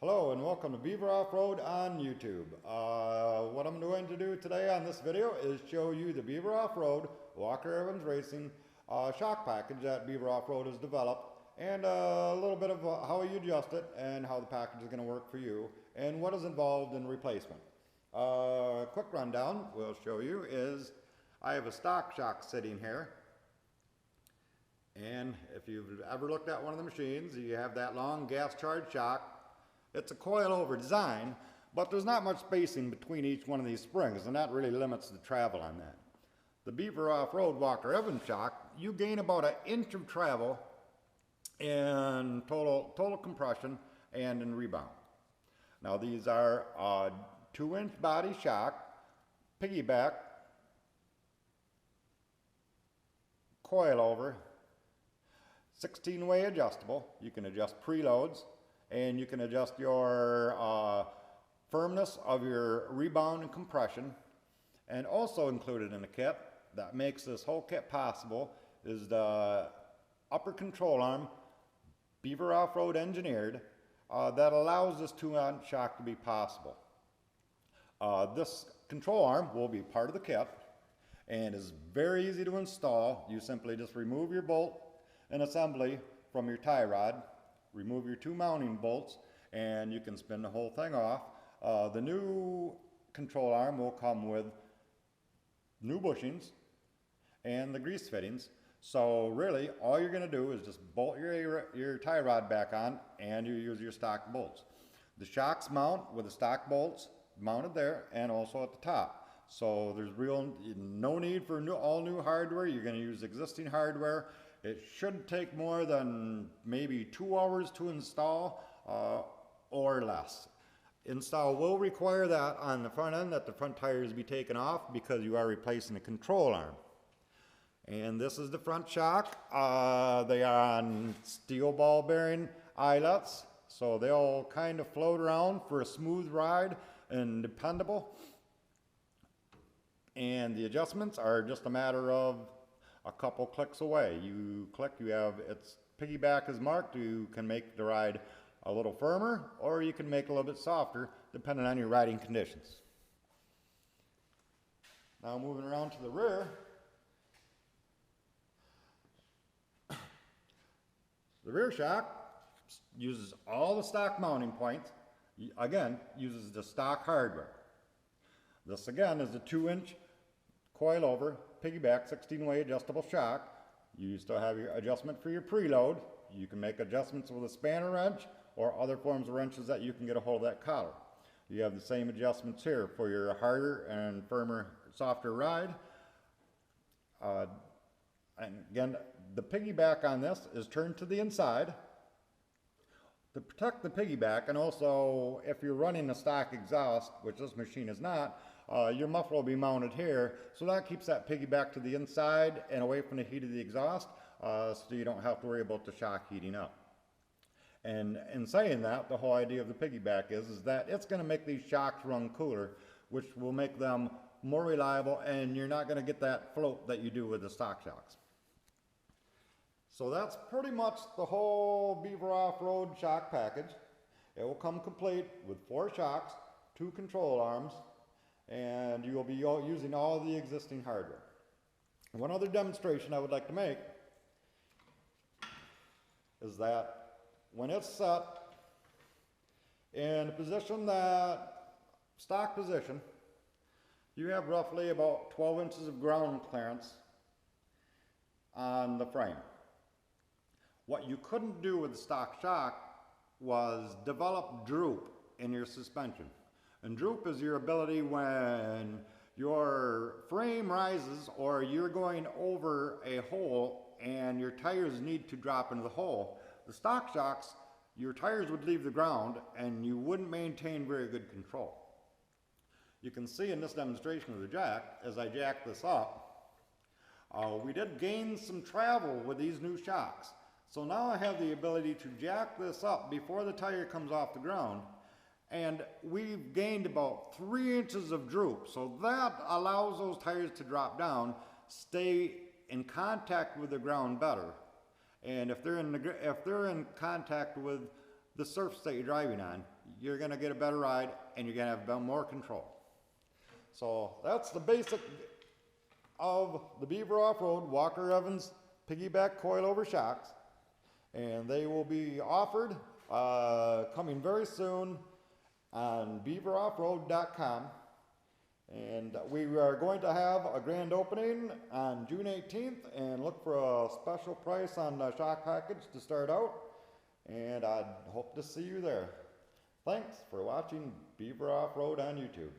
Hello and welcome to Beaver Off Road on YouTube. What I'm going to do today on this video is show you the Beaver Off Road Walker Evans Racing shock package that Beaver Off Road has developed, and a little bit of how you adjust it and how the package is going to work for you and what is involved in replacement. Quick rundown we'll show you is I have a stock shock sitting here. And if you've ever looked at one of the machines, you have that long gas charged shock. It's a coil over design, but there's not much spacing between each one of these springs, and that really limits the travel on that. The Beaver Off Road Walker Evans shock, you gain about an inch of travel in total compression and in rebound. Now these are 2-inch body shock, piggyback, coil over, 16-way adjustable. You can adjust preloads, and you can adjust your firmness of your rebound and compression. And also included in the kit that makes this whole kit possible is the upper control arm, Beaver Off Road engineered, that allows this 2-inch shock to be possible. This control arm will be part of the kit and is very easy to install. You simply just remove your bolt and assembly from your tie rod, remove your 2 mounting bolts, and you can spin the whole thing off. The new control arm will come with new bushings and the grease fittings. So really all you're going to do is just bolt your tie rod back on, and you use your stock bolts. The shocks mount with the stock bolts mounted there and also at the top. So there's no need for all new hardware. You're going to use existing hardware. It shouldn't take more than maybe 2 hours to install or less. Install will require that on the front end, that the front tires be taken off, because you are replacing the control arm. And this is the front shock. They are on steel ball bearing eyelets, so they'll kind of float around for a smooth ride and dependable. And the adjustments are just a matter of a couple clicks away. You click, its piggyback is marked. You can make the ride a little firmer, or you can make it a little bit softer depending on your riding conditions. Now moving around to the rear, the rear shock uses all the stock mounting points. Again, uses the stock hardware. This again is a 2-inch coil over piggyback 16-way adjustable shock. You still have your adjustment for your preload. You can make adjustments with a spanner wrench or other forms of wrenches that you can get a hold of that collar. You have the same adjustments here for your harder and firmer, softer ride. And again, the piggyback on this is turned to the inside to protect the piggyback, and also if you're running a stock exhaust, which this machine is not, your muffler will be mounted here, so that keeps that piggyback to the inside and away from the heat of the exhaust, so you don't have to worry about the shock heating up. And in saying that, the whole idea of the piggyback is that it's going to make these shocks run cooler, which will make them more reliable, and you're not going to get that float that you do with the stock shocks. So that's pretty much the whole Beaver Off Road shock package. It will come complete with 4 shocks, 2 control arms, and you will be using all the existing hardware. One other demonstration I would like to make is that when it's set in a position, that stock position, you have roughly about 12 inches of ground clearance on the frame. What you couldn't do with the stock shock was develop droop in your suspension. And droop is your ability when your frame rises or you're going over a hole and your tires need to drop into the hole. The stock shocks, your tires would leave the ground and you wouldn't maintain very good control. You can see in this demonstration of the jack, as I jack this up, we did gain some travel with these new shocks. So now I have the ability to jack this up before the tire comes off the ground, and we've gained about 3 inches of droop. So that allows those tires to drop down, stay in contact with the ground better. And if they're in contact with the surface that you're driving on, you're gonna get a better ride and you're gonna have more control. So that's the basic of the Beaver Off Road Walker Evans piggyback coilover shocks, and they will be offered coming very soon on beaveroffroad.com. And we are going to have a grand opening on June 18th, and look for a special price on the shock package to start out, and I hope to see you there. Thanks for watching Beaver Off Road on YouTube.